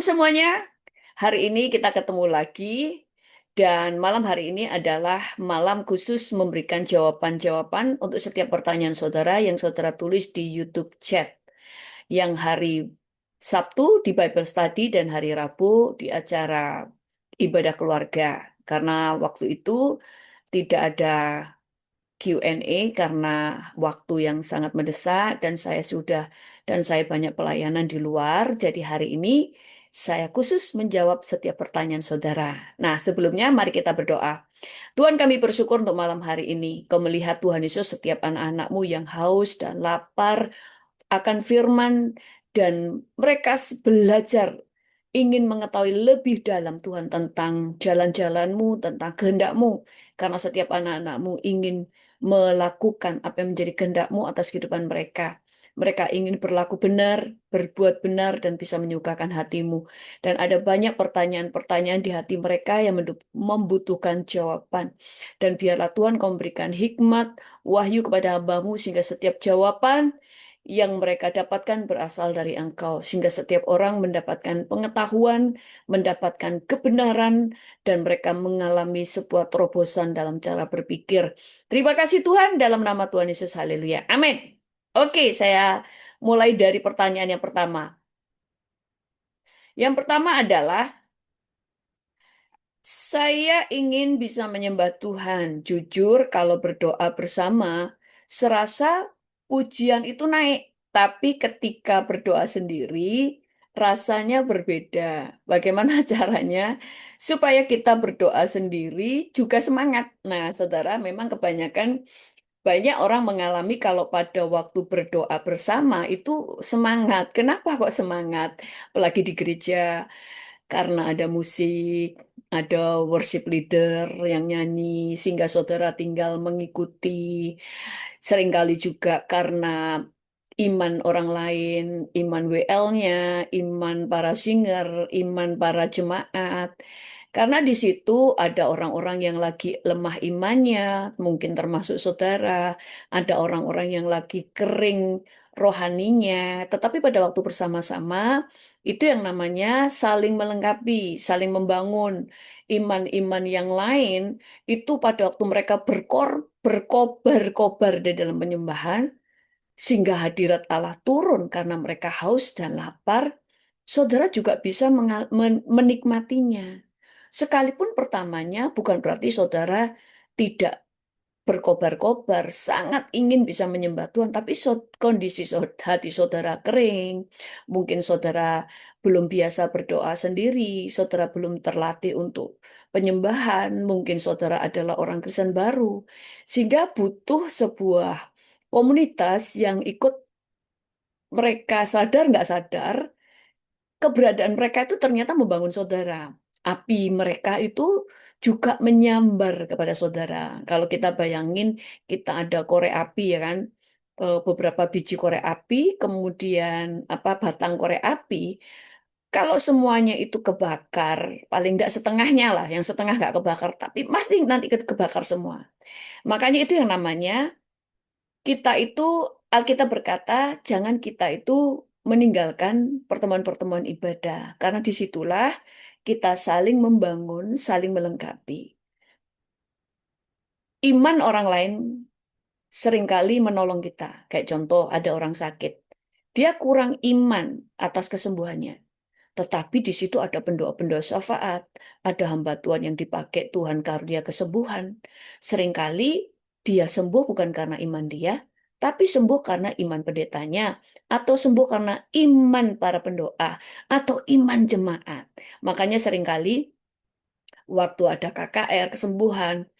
semuanya, hari ini kita ketemu lagi dan malam hari ini adalah malam khusus memberikan jawaban-jawaban untuk setiap pertanyaan saudara yang saudara tulis di YouTube chat. Yang hari Sabtu di Bible Study dan hari Rabu di acara ibadah keluarga. Karena waktu itu tidak ada Q&A karena waktu yang sangat mendesak dan saya banyak pelayanan di luar. Jadi hari ini saya khusus menjawab setiap pertanyaan saudara. Nah, sebelumnya mari kita berdoa. Tuhan, kami bersyukur untuk malam hari ini. Kau melihat Tuhan Yesus setiap anak-anak-Mu yang haus dan lapar akan firman dan mereka belajar ingin mengetahui lebih dalam Tuhan tentang jalan-jalan-Mu, tentang kehendak-Mu. Karena setiap anak-anak-Mu ingin melakukan apa yang menjadi kehendak-Mu atas kehidupan mereka. Mereka ingin berlaku benar, berbuat benar, dan bisa menyukakan hati-Mu. Dan ada banyak pertanyaan-pertanyaan di hati mereka yang membutuhkan jawaban. Dan biarlah Tuhan kau memberikan hikmat, wahyu kepada hamba-Mu, sehingga setiap jawaban yang mereka dapatkan berasal dari Engkau, sehingga setiap orang mendapatkan pengetahuan, mendapatkan kebenaran, dan mereka mengalami sebuah terobosan dalam cara berpikir. Terima kasih Tuhan, dalam nama Tuhan Yesus, haleluya. Amin. Oke, saya mulai dari pertanyaan yang pertama. Yang pertama adalah, saya ingin bisa menyembah Tuhan. Jujur, kalau berdoa bersama, serasa pujian itu naik. Tapi ketika berdoa sendiri, rasanya berbeda. Bagaimana caranya supaya kita berdoa sendiri juga semangat? Nah, saudara, memang kebanyakan banyak orang mengalami kalau pada waktu berdoa bersama itu semangat. Kenapa kok semangat? Apalagi di gereja karena ada musik, ada worship leader yang nyanyi, sehingga saudara tinggal mengikuti. Seringkali juga karena iman orang lain, iman WL-nya, iman para singer, iman para jemaat. Karena di situ ada orang-orang yang lagi lemah imannya, mungkin termasuk saudara, ada orang-orang yang lagi kering rohaninya, tetapi pada waktu bersama-sama itu yang namanya saling melengkapi, saling membangun. Iman-iman yang lain itu pada waktu mereka berkobar-kobar di dalam penyembahan, sehingga hadirat Allah turun karena mereka haus dan lapar, saudara juga bisa menikmatinya. Sekalipun pertamanya bukan berarti saudara tidak berkobar-kobar, sangat ingin bisa menyembah Tuhan, tapi kondisi hati saudara kering, mungkin saudara belum biasa berdoa sendiri, saudara belum terlatih untuk penyembahan, mungkin saudara adalah orang Kristen baru, sehingga butuh sebuah komunitas yang ikut mereka sadar nggak sadar, keberadaan mereka itu ternyata membangun saudara. Api mereka itu juga menyambar kepada saudara. Kalau kita bayangin, kita ada korek api ya kan, beberapa biji korek api, kemudian apa batang korek api. Kalau semuanya itu kebakar, paling nggak setengahnya lah, yang setengah nggak kebakar, tapi pasti nanti kebakar semua. Makanya itu yang namanya kita itu, Alkitab berkata, jangan kita itu meninggalkan pertemuan-pertemuan ibadah. Karena disitulah kita saling membangun, saling melengkapi. Iman orang lain seringkali menolong kita. Kayak contoh, ada orang sakit. Dia kurang iman atas kesembuhannya. Tetapi di situ ada pendoa-pendoa syafaat, ada hamba Tuhan yang dipakai Tuhan karunia kesembuhan. Seringkali dia sembuh bukan karena iman dia, tapi sembuh karena iman pendetanya, atau sembuh karena iman para pendoa, atau iman jemaat. Makanya seringkali waktu ada KKR, kesembuhan,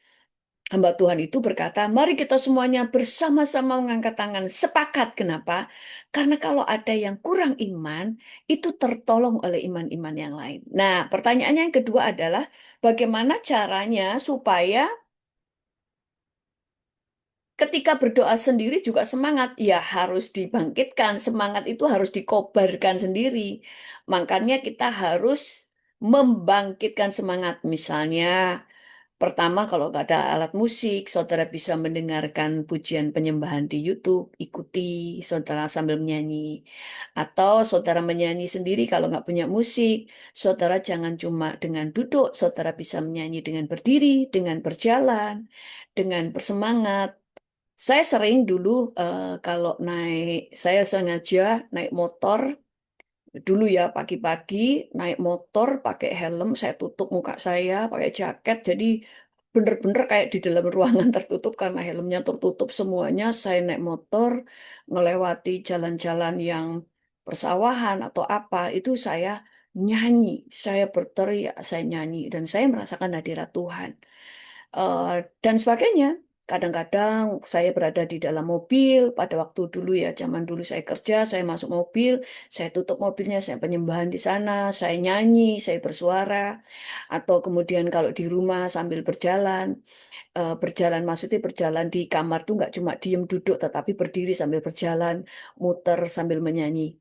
hamba Tuhan itu berkata, mari kita semuanya bersama-sama mengangkat tangan. Sepakat. Kenapa? Karena kalau ada yang kurang iman, itu tertolong oleh iman-iman yang lain. Nah, pertanyaannya yang kedua adalah, bagaimana caranya supaya ketika berdoa sendiri juga semangat? Ya, harus dibangkitkan. Semangat itu harus dikobarkan sendiri. Makanya kita harus membangkitkan semangat. Misalnya, Pertama, kalau nggak ada alat musik, saudara bisa mendengarkan pujian penyembahan di YouTube, ikuti saudara sambil menyanyi. Atau saudara menyanyi sendiri kalau nggak punya musik, saudara jangan cuma dengan duduk, saudara bisa menyanyi dengan berdiri, dengan berjalan, dengan bersemangat. Saya sering dulu kalau saya sengaja naik motor. Dulu ya pagi-pagi naik motor pakai helm, saya tutup muka saya pakai jaket, jadi bener-bener kayak di dalam ruangan tertutup karena helmnya tertutup semuanya. Saya naik motor melewati jalan-jalan yang persawahan atau apa, itu saya nyanyi, saya berteriak, saya nyanyi dan saya merasakan hadirat Tuhan. Dan sebagainya. Kadang-kadang saya berada di dalam mobil, pada waktu dulu ya, zaman dulu saya kerja, saya masuk mobil, saya tutup mobilnya, saya penyembahan di sana, saya nyanyi, saya bersuara, atau kemudian kalau di rumah sambil berjalan, berjalan maksudnya berjalan di kamar tuh nggak cuma diem duduk, tetapi berdiri sambil berjalan, muter sambil menyanyi,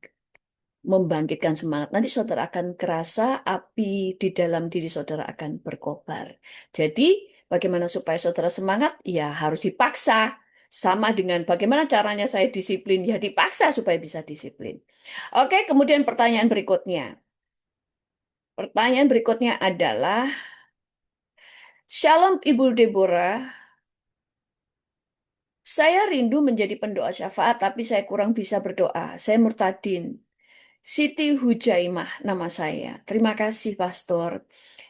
membangkitkan semangat. Nanti saudara akan kerasa api di dalam diri saudara akan berkobar. Jadi, bagaimana supaya saudara semangat? Ya, harus dipaksa. Sama dengan bagaimana caranya saya disiplin, ya dipaksa supaya bisa disiplin. Oke, kemudian pertanyaan berikutnya. Pertanyaan berikutnya adalah, Shalom Ibu Deborah, saya rindu menjadi pendoa syafaat, tapi saya kurang bisa berdoa. Saya murtadin. Siti Hujaimah nama saya. Terima kasih, Pastor.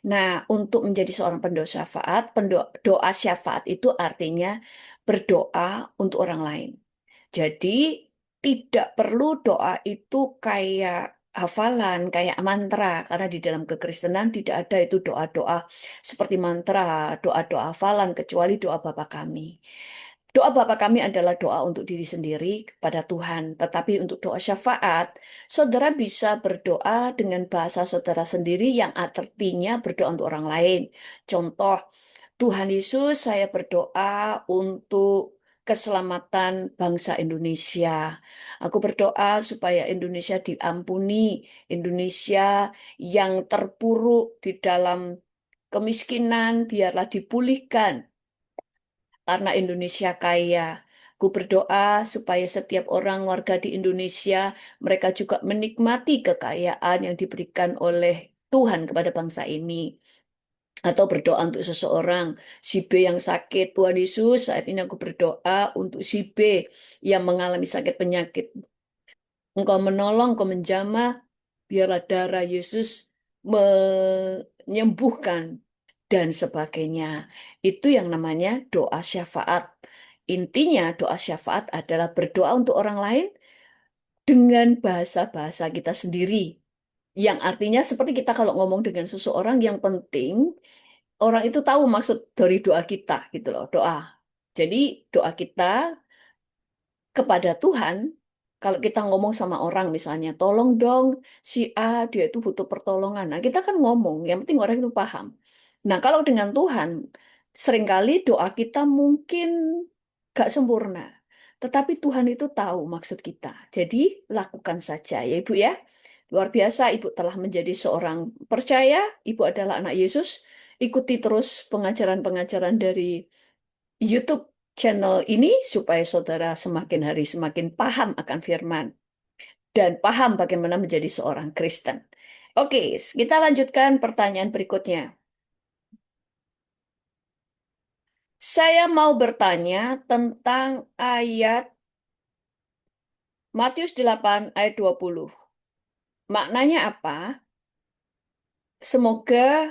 Nah, untuk menjadi seorang pendoa syafaat, doa syafaat itu artinya berdoa untuk orang lain. Jadi, tidak perlu doa itu kayak hafalan, kayak mantra, karena di dalam kekristenan tidak ada itu doa-doa seperti mantra, doa-doa hafalan, kecuali doa Bapa kami. Doa Bapa kami adalah doa untuk diri sendiri kepada Tuhan, tetapi untuk doa syafaat, saudara bisa berdoa dengan bahasa saudara sendiri yang artinya berdoa untuk orang lain. Contoh, Tuhan Yesus, saya berdoa untuk keselamatan bangsa Indonesia. Aku berdoa supaya Indonesia diampuni, Indonesia yang terpuruk di dalam kemiskinan biarlah dipulihkan karena Indonesia kaya. Ku berdoa supaya setiap orang warga di Indonesia mereka juga menikmati kekayaan yang diberikan oleh Tuhan kepada bangsa ini. Atau berdoa untuk seseorang, si B yang sakit. Tuhan Yesus, saat ini aku berdoa untuk si B yang mengalami sakit penyakit. Engkau menolong, engkau menjamah, biarlah darah Yesus menyembuhkan dan sebagainya. Itu yang namanya doa syafaat. Intinya doa syafaat adalah berdoa untuk orang lain dengan bahasa-bahasa kita sendiri. Yang artinya seperti kita kalau ngomong dengan seseorang yang penting, orang itu tahu maksud dari doa kita gitu loh, doa. Jadi doa kita kepada Tuhan, kalau kita ngomong sama orang misalnya, tolong dong si A, dia itu butuh pertolongan. Nah, kita kan ngomong, yang penting orang itu paham. Nah, kalau dengan Tuhan, seringkali doa kita mungkin gak sempurna. Tetapi Tuhan itu tahu maksud kita. Jadi, lakukan saja ya Ibu ya. Luar biasa, Ibu telah menjadi seorang percaya, Ibu adalah anak Yesus. Ikuti terus pengajaran-pengajaran dari YouTube channel ini supaya saudara semakin hari semakin paham akan firman dan paham bagaimana menjadi seorang Kristen. Oke, kita lanjutkan pertanyaan berikutnya. Saya mau bertanya tentang ayat Matius 8 ayat 20. Maknanya apa? Semoga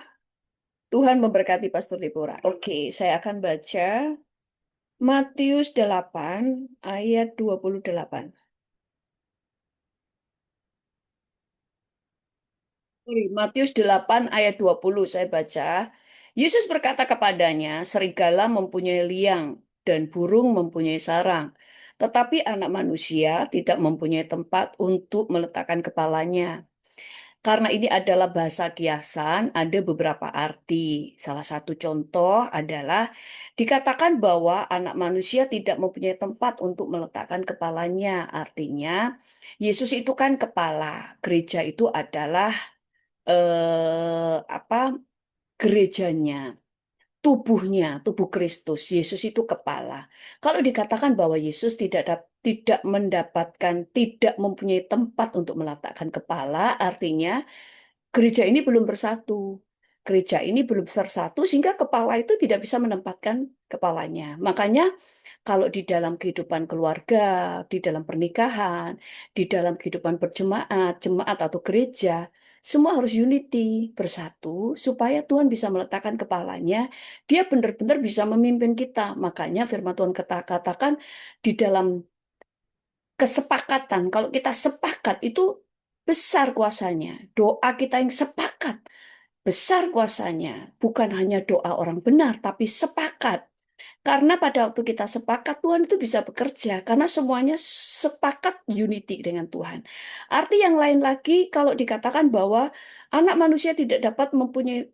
Tuhan memberkati Pastor Deborah. Oke, saya akan baca Matius 8 ayat 28. Sorry, Matius 8 ayat 20 saya baca. Yesus berkata kepadanya, serigala mempunyai liang dan burung mempunyai sarang. Tetapi anak manusia tidak mempunyai tempat untuk meletakkan kepalanya. Karena ini adalah bahasa kiasan, ada beberapa arti. Salah satu contoh adalah dikatakan bahwa anak manusia tidak mempunyai tempat untuk meletakkan kepalanya. Artinya, Yesus itu kan kepala. Gereja itu adalah apa gerejanya. tubuhnya, tubuh Kristus. Yesus itu kepala. Kalau dikatakan bahwa Yesus tidak mendapatkan, tidak mempunyai tempat untuk meletakkan kepala, artinya gereja ini belum bersatu. Gereja ini belum bersatu sehingga kepala itu tidak bisa menempatkan kepalanya. Makanya kalau di dalam kehidupan keluarga, di dalam pernikahan, di dalam kehidupan berjemaat, jemaat atau gereja, semua harus unity, bersatu, supaya Tuhan bisa meletakkan kepalanya, dia benar-benar bisa memimpin kita. Makanya firman Tuhan katakan di dalam kesepakatan, kalau kita sepakat itu besar kuasanya. Doa kita yang sepakat, besar kuasanya. Bukan hanya doa orang benar, tapi sepakat. Karena pada waktu kita sepakat, Tuhan itu bisa bekerja. Karena semuanya sepakat unity dengan Tuhan. Arti yang lain lagi, kalau dikatakan bahwa anak manusia tidak mempunyai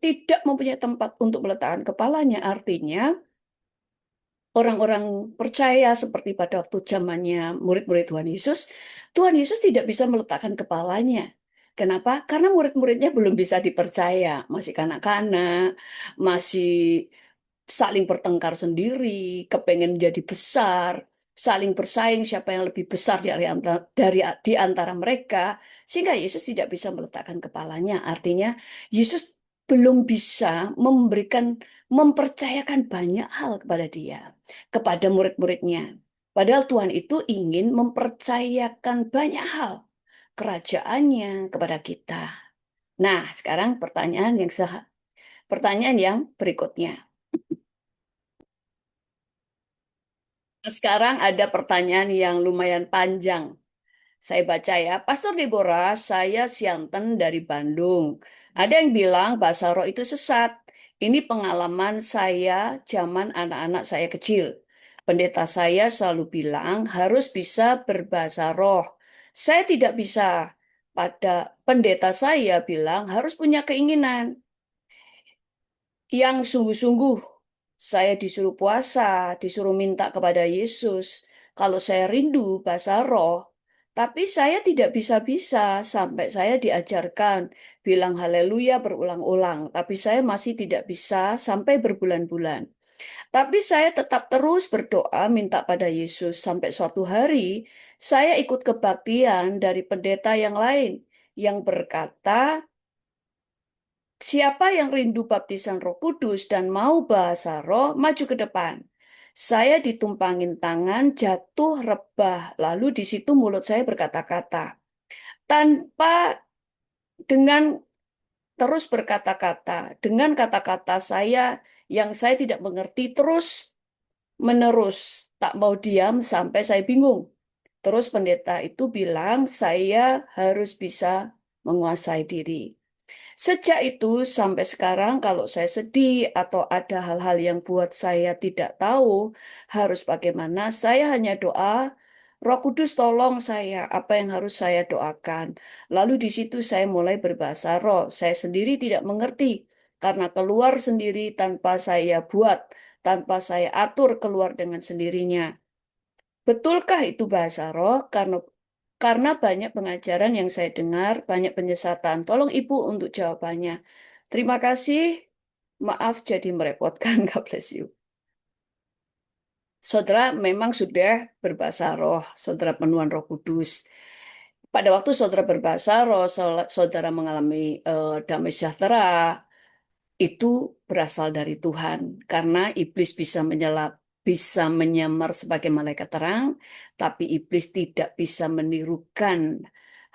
tempat untuk meletakkan kepalanya, artinya orang-orang percaya seperti pada waktu zamannya murid-murid Tuhan Yesus tidak bisa meletakkan kepalanya. Kenapa? Karena murid-muridnya belum bisa dipercaya, masih kanak-kanak, masih saling bertengkar sendiri, kepengen menjadi besar, saling bersaing siapa yang lebih besar di antara mereka, sehingga Yesus tidak bisa meletakkan kepalanya. Artinya, Yesus belum bisa mempercayakan banyak hal kepada dia, kepada murid-muridnya. Padahal Tuhan itu ingin mempercayakan banyak hal kerajaannya kepada kita. Nah, sekarang pertanyaan yang berikutnya. Sekarang ada pertanyaan yang lumayan panjang. Saya baca ya. Pastor Deborah, saya Sianten dari Bandung. Ada yang bilang bahasa roh itu sesat. Ini pengalaman saya zaman anak-anak saya kecil. Pendeta saya selalu bilang harus bisa berbahasa roh. Saya tidak bisa. Pendeta saya bilang harus punya keinginan yang sungguh-sungguh. Saya disuruh puasa, disuruh minta kepada Yesus. Kalau saya rindu bahasa roh, tapi saya tidak bisa-bisa sampai saya diajarkan bilang haleluya berulang-ulang. Tapi saya masih tidak bisa sampai berbulan-bulan. Tapi saya tetap terus berdoa minta pada Yesus sampai suatu hari saya ikut kebaktian dari pendeta yang lain yang berkata, siapa yang rindu baptisan Roh Kudus dan mau bahasa roh, maju ke depan. Saya ditumpangin tangan, jatuh rebah, lalu di situ mulut saya berkata-kata. Tanpa dengan terus berkata-kata, dengan kata-kata saya yang saya tidak mengerti terus menerus, tak mau diam sampai saya bingung. Terus pendeta itu bilang saya harus bisa menguasai diri. Sejak itu sampai sekarang kalau saya sedih atau ada hal-hal yang buat saya tidak tahu harus bagaimana, saya hanya doa, Roh Kudus tolong saya, apa yang harus saya doakan. Lalu di situ saya mulai berbahasa roh. Saya sendiri tidak mengerti karena keluar sendiri tanpa saya buat, tanpa saya atur keluar dengan sendirinya. Betulkah itu bahasa roh? Karena banyak pengajaran yang saya dengar, banyak penyesatan. Tolong Ibu untuk jawabannya. Terima kasih. Maaf jadi merepotkan. God bless you. Saudara memang sudah berbahasa roh, saudara penuhan Roh Kudus. Pada waktu saudara berbahasa roh, saudara mengalami damai sejahtera, itu berasal dari Tuhan karena iblis bisa menyamar sebagai malaikat terang, tapi iblis tidak bisa menirukan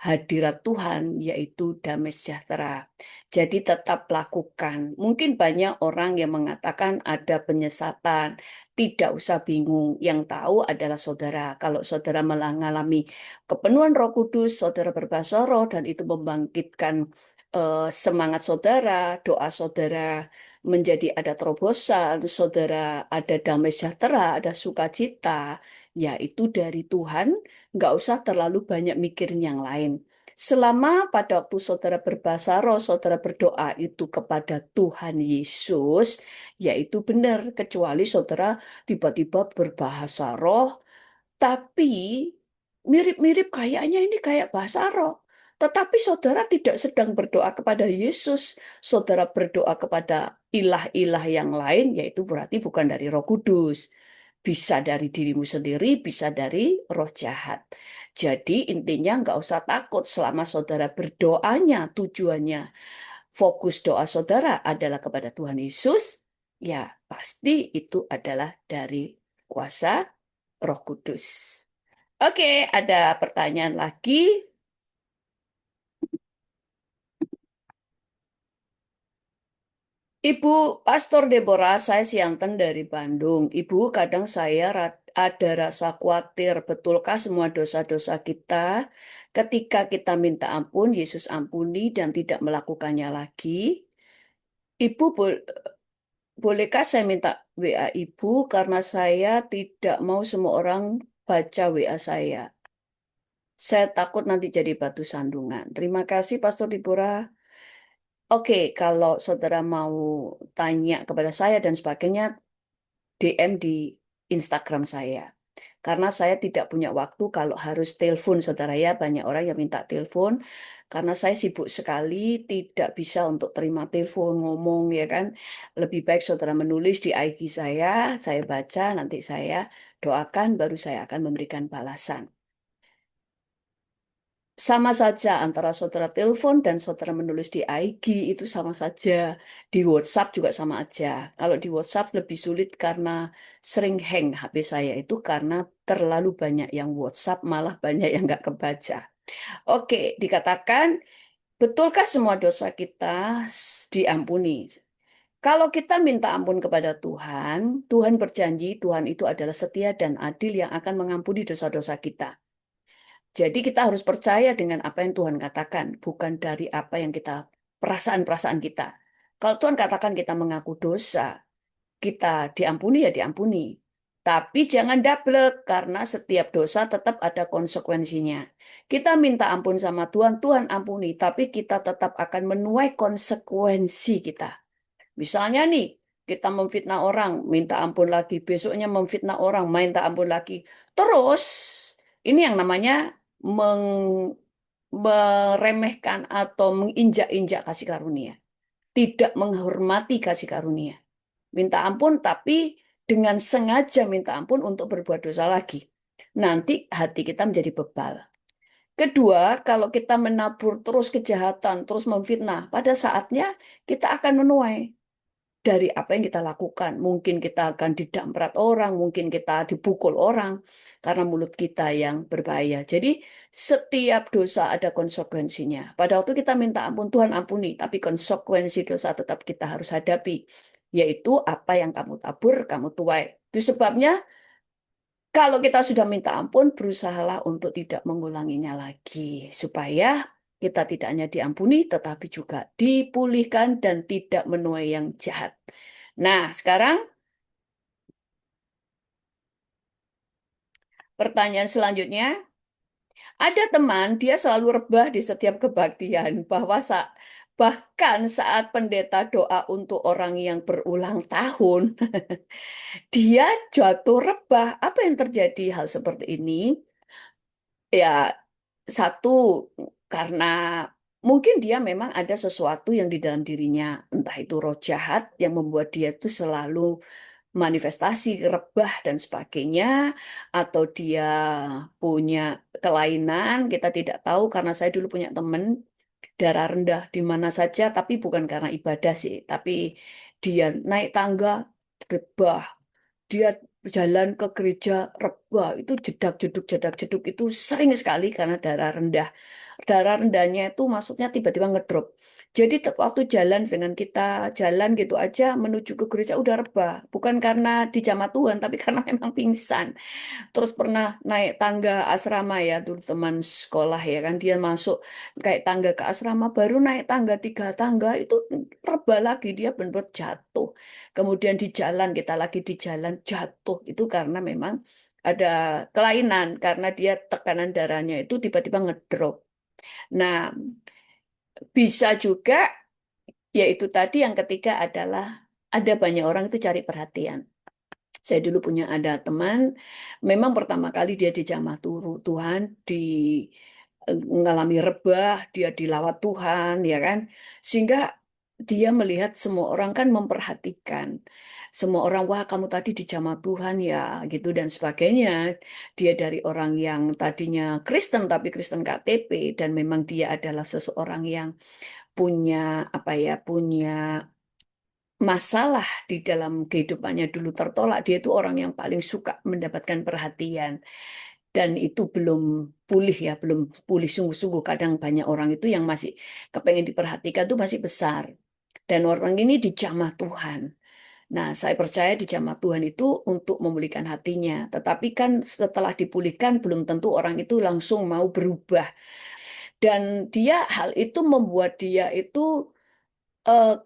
hadirat Tuhan yaitu damai sejahtera. Jadi tetap lakukan. Mungkin banyak orang yang mengatakan ada penyesatan, tidak usah bingung. Yang tahu adalah saudara. Kalau saudara mengalami kepenuhan Roh Kudus, saudara berbahasa roh dan itu membangkitkan semangat saudara, doa saudara menjadi ada terobosan, saudara ada damai sejahtera, ada sukacita, ya itu dari Tuhan, nggak usah terlalu banyak mikirin yang lain. Selama pada waktu saudara berbahasa roh, saudara berdoa itu kepada Tuhan Yesus, ya itu benar, kecuali saudara tiba-tiba berbahasa roh, tapi mirip-mirip kayaknya ini kayak bahasa roh. Tetapi saudara tidak sedang berdoa kepada Yesus, saudara berdoa kepada ilah-ilah yang lain, yaitu berarti bukan dari Roh Kudus. Bisa dari dirimu sendiri, bisa dari roh jahat. Jadi intinya nggak usah takut selama saudara berdoanya, tujuannya fokus doa saudara adalah kepada Tuhan Yesus, ya pasti itu adalah dari kuasa Roh Kudus. Oke, ada pertanyaan lagi. Ibu Pastor Deborah, saya Sianten dari Bandung. Ibu, kadang saya ada rasa khawatir, betulkah semua dosa-dosa kita ketika kita minta ampun, Yesus ampuni dan tidak melakukannya lagi? Ibu, bolehkah saya minta WA Ibu karena saya tidak mau semua orang baca WA saya. Saya takut nanti jadi batu sandungan. Terima kasih, Pastor Deborah. Oke, kalau saudara mau tanya kepada saya dan sebagainya, DM di Instagram saya. Karena saya tidak punya waktu kalau harus telepon, saudara ya. Banyak orang yang minta telepon. Karena saya sibuk sekali, tidak bisa untuk terima telepon, ngomong, ya kan. Lebih baik saudara menulis di IG saya baca, nanti saya doakan, baru saya akan memberikan balasan. Sama saja antara saudara telepon dan saudara menulis di IG itu sama saja. Di WhatsApp juga sama aja. Kalau di WhatsApp lebih sulit karena sering hang HP saya itu karena terlalu banyak yang WhatsApp malah banyak yang nggak kebaca. Oke, dikatakan betulkah semua dosa kita diampuni? Kalau kita minta ampun kepada Tuhan, Tuhan berjanji Tuhan itu adalah setia dan adil yang akan mengampuni dosa-dosa kita. Jadi kita harus percaya dengan apa yang Tuhan katakan, bukan dari apa yang kita perasaan-perasaan kita. Kalau Tuhan katakan kita mengaku dosa, kita diampuni ya diampuni. Tapi jangan double karena setiap dosa tetap ada konsekuensinya. Kita minta ampun sama Tuhan, Tuhan ampuni, tapi kita tetap akan menuai konsekuensi kita. Misalnya nih, kita memfitnah orang, minta ampun lagi. Besoknya memfitnah orang, minta ampun lagi. Terus, ini yang namanya meng- meremehkan atau menginjak-injak kasih karunia. Tidak menghormati kasih karunia. Minta ampun, tapi dengan sengaja minta ampun untuk berbuat dosa lagi. Nanti hati kita menjadi bebal. Kedua, kalau kita menabur terus kejahatan, terus memfitnah, pada saatnya kita akan menuai dari apa yang kita lakukan. Mungkin kita akan didamprat orang, mungkin kita dipukul orang karena mulut kita yang berbahaya. Jadi setiap dosa ada konsekuensinya. Pada waktu kita minta ampun, Tuhan ampuni, tapi konsekuensi dosa tetap kita harus hadapi, yaitu apa yang kamu tabur, kamu tuai. Itu sebabnya kalau kita sudah minta ampun, berusahalah untuk tidak mengulanginya lagi, supaya kita tidak hanya diampuni, tetapi juga dipulihkan dan tidak menuai yang jahat. Nah, sekarang pertanyaan selanjutnya. Ada teman, dia selalu rebah di setiap kebaktian, bahkan saat pendeta doa untuk orang yang berulang tahun, dia jatuh rebah. Apa yang terjadi hal seperti ini? Ya, satu, karena mungkin dia memang ada sesuatu yang di dalam dirinya, entah itu roh jahat yang membuat dia itu selalu manifestasi rebah dan sebagainya, atau dia punya kelainan, kita tidak tahu karena saya dulu punya teman darah rendah di mana saja, tapi bukan karena ibadah sih, tapi dia naik tangga rebah, dia jalan ke gereja rebah, itu jedak jeduk itu sering sekali karena darah rendah. Darah rendahnya itu maksudnya tiba-tiba ngedrop. Jadi waktu jalan dengan kita jalan gitu aja menuju ke gereja udah rebah, bukan karena dijamah Tuhan, tapi karena memang pingsan. Terus pernah naik tangga asrama ya, dulu teman sekolah ya kan, dia masuk kayak tangga ke asrama, baru naik tangga 3 tangga itu rebah lagi, dia benar-benar jatuh. Kemudian di jalan, kita lagi di jalan jatuh, itu karena memang ada kelainan, karena dia tekanan darahnya itu tiba-tiba ngedrop. Nah, bisa juga, yaitu tadi yang ketiga adalah ada banyak orang itu cari perhatian. Saya dulu punya ada teman, memang pertama kali dia dijamah Tuhan mengalami rebah, dia dilawat Tuhan, ya kan? Sehingga dia melihat semua orang kan memperhatikan. Semua orang, wah kamu tadi dijamah Tuhan ya, gitu dan sebagainya. Dia dari orang yang tadinya Kristen, tapi Kristen KTP, dan memang dia adalah seseorang yang punya, apa ya, punya masalah di dalam kehidupannya dulu tertolak. Dia itu orang yang paling suka mendapatkan perhatian dan itu belum pulih ya, belum pulih sungguh-sungguh. Kadang banyak orang itu yang masih kepengen diperhatikan tuh masih besar. Dan orang ini dijamah Tuhan. Nah, saya percaya dijamah Tuhan itu untuk memulihkan hatinya. Tetapi kan setelah dipulihkan belum tentu orang itu langsung mau berubah. Dan hal itu membuat dia itu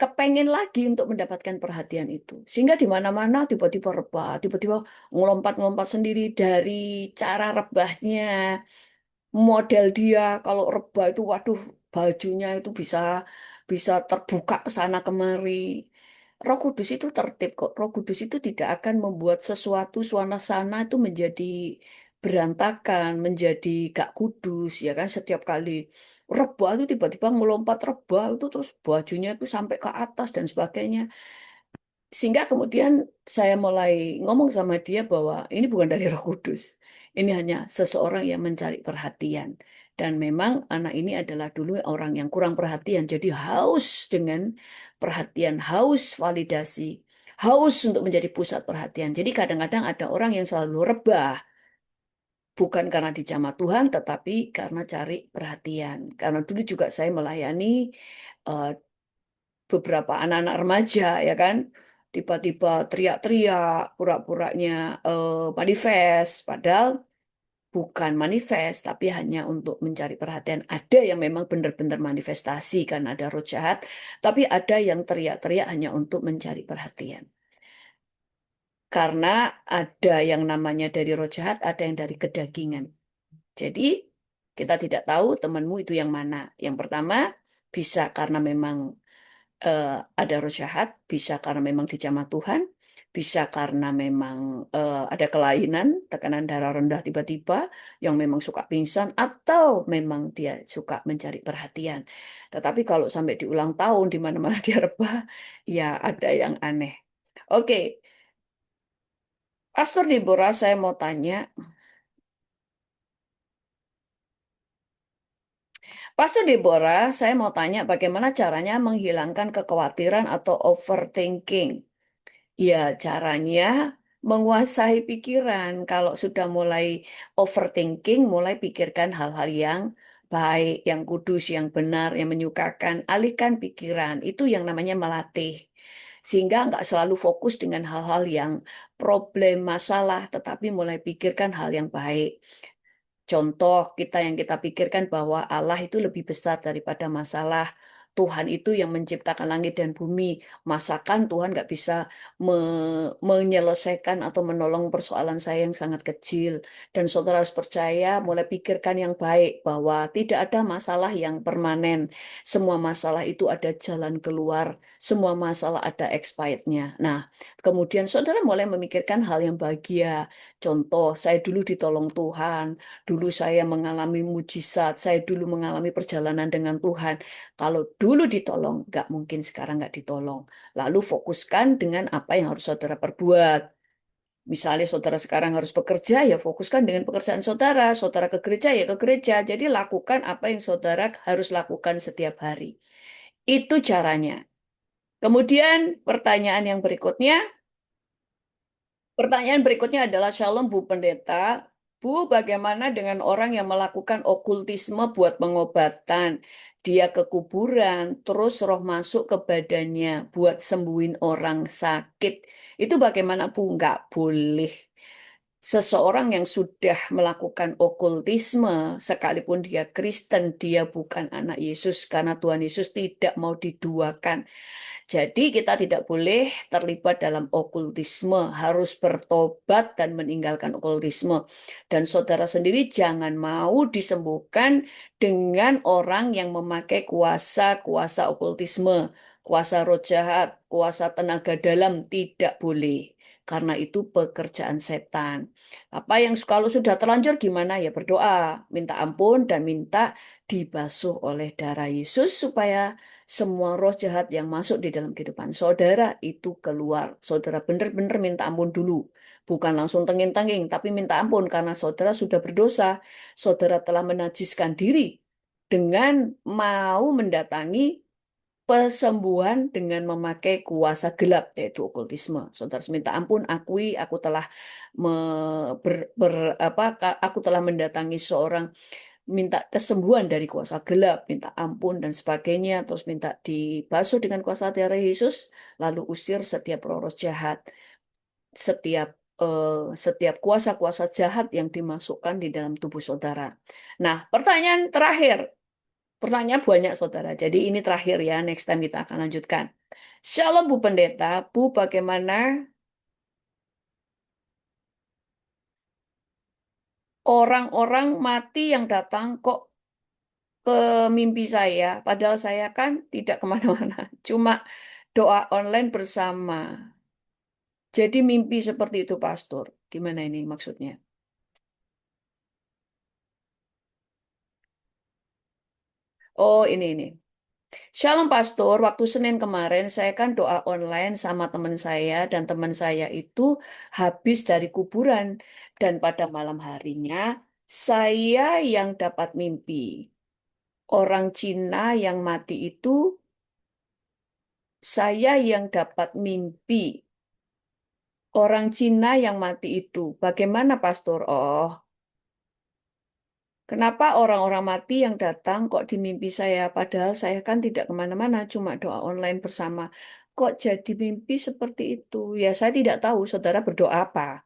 kepengen lagi untuk mendapatkan perhatian itu. Sehingga di mana-mana tiba-tiba rebah, tiba-tiba ngelompat-ngelompat sendiri dari cara rebahnya, model dia kalau rebah itu waduh bajunya itu bisa bisa terbuka ke sana kemari. Roh Kudus itu tertib kok. Roh Kudus itu tidak akan membuat sesuatu suasana itu menjadi berantakan, menjadi gak kudus ya kan setiap kali rebah itu tiba-tiba melompat rebah itu terus bajunya itu sampai ke atas dan sebagainya. Sehingga kemudian saya mulai ngomong sama dia bahwa ini bukan dari Roh Kudus. Ini hanya seseorang yang mencari perhatian. Dan memang anak ini adalah dulu orang yang kurang perhatian. Jadi haus dengan perhatian, haus validasi, haus untuk menjadi pusat perhatian. Jadi kadang-kadang ada orang yang selalu rebah. Bukan karena dijamah Tuhan, tetapi karena cari perhatian. Karena dulu juga saya melayani eh, beberapa anak-anak remaja ya kan tiba-tiba teriak-teriak pura-puranya manifest padahal bukan manifest tapi hanya untuk mencari perhatian ada yang memang benar-benar manifestasi kan ada roh jahat tapi ada yang teriak-teriak hanya untuk mencari perhatian karena ada yang namanya dari roh jahat ada yang dari kedagingan jadi kita tidak tahu temanmu itu yang mana yang pertama bisa karena memang eh, ada roh jahat, bisa karena memang dijamah Tuhan, bisa karena memang ada kelainan, tekanan darah rendah tiba-tiba, yang memang suka pingsan, atau memang dia suka mencari perhatian. Tetapi kalau sampai diulang tahun, di mana-mana dia rebah, ya ada yang aneh. Oke, Pastor Deborah, saya mau tanya, Pastor Deborah, saya mau tanya bagaimana caranya menghilangkan kekhawatiran atau overthinking. Ya, caranya menguasai pikiran. Kalau sudah mulai overthinking, mulai pikirkan hal-hal yang baik, yang kudus, yang benar, yang menyukakan. Alihkan pikiran. Itu yang namanya melatih. Sehingga nggak selalu fokus dengan hal-hal yang problem, masalah, tetapi mulai pikirkan hal yang baik. Contoh kita yang kita pikirkan bahwa Allah itu lebih besar daripada masalah. Tuhan itu yang menciptakan langit dan bumi. Masakan Tuhan nggak bisa menyelesaikan atau menolong persoalan saya yang sangat kecil. Dan saudara harus percaya, mulai pikirkan yang baik bahwa tidak ada masalah yang permanen. Semua masalah itu ada jalan keluar. Semua masalah ada expirednya. Nah, kemudian saudara mulai memikirkan hal yang bahagia. Contoh, saya dulu ditolong Tuhan. Dulu saya mengalami mujizat, saya dulu mengalami perjalanan dengan Tuhan. Kalau dulu ditolong, nggak mungkin sekarang nggak ditolong. Lalu fokuskan dengan apa yang harus saudara perbuat. Misalnya saudara sekarang harus bekerja, ya fokuskan dengan pekerjaan saudara. Saudara ke gereja, ya ke gereja. Jadi lakukan apa yang saudara harus lakukan setiap hari. Itu caranya. Kemudian pertanyaan yang berikutnya, pertanyaan berikutnya adalah Shalom Bu Pendeta. Bu, bagaimana dengan orang yang melakukan okultisme buat pengobatan? Dia ke kuburan, terus roh masuk ke badannya buat sembuhin orang sakit. Itu bagaimana Bu? Nggak boleh. Seseorang yang sudah melakukan okultisme, sekalipun dia Kristen, dia bukan anak Yesus karena Tuhan Yesus tidak mau diduakan. Jadi kita tidak boleh terlibat dalam okultisme, harus bertobat dan meninggalkan okultisme. Dan saudara sendiri jangan mau disembuhkan dengan orang yang memakai kuasa-kuasa okultisme, kuasa roh jahat, kuasa tenaga dalam, tidak boleh. karena itu pekerjaan setan. Apa yang kalau sudah terlanjur gimana ya berdoa, minta ampun dan minta dibasuh oleh darah Yesus supaya semua roh jahat yang masuk di dalam kehidupan saudara itu keluar. Saudara benar-benar minta ampun dulu. Bukan langsung tenging-tenging, tapi minta ampun karena saudara sudah berdosa. Saudara telah menajiskan diri dengan mau mendatangi pesembuhan dengan memakai kuasa gelap, yaitu okultisme. Saudara harus minta ampun, akui aku telah aku telah mendatangi seorang, minta kesembuhan dari kuasa gelap, minta ampun dan sebagainya, terus minta dibasuh dengan kuasa darah Yesus, lalu usir setiap roh jahat, setiap setiap kuasa-kuasa jahat yang dimasukkan di dalam tubuh saudara. Nah, pertanyaan terakhir. Pertanyaan banyak, saudara. Jadi ini terakhir ya, next time kita akan lanjutkan. Shalom Bu Pendeta, Bu bagaimana orang-orang mati yang datang kok ke mimpi saya, padahal saya kan tidak kemana-mana, cuma doa online bersama. Jadi mimpi seperti itu, Pastor. Gimana ini maksudnya? Oh, ini. Shalom Pastor, waktu Senin kemarin saya kan doa online sama teman saya dan teman saya itu habis dari kuburan dan pada malam harinya saya yang dapat mimpi. Orang Cina yang mati itu saya yang dapat mimpi. Orang Cina yang mati itu. Bagaimana Pastor? Oh, kenapa orang-orang mati yang datang kok di mimpi saya? Padahal saya kan tidak kemana-mana, cuma doa online bersama. Kok jadi mimpi seperti itu? Ya, saya tidak tahu saudara berdoa apa.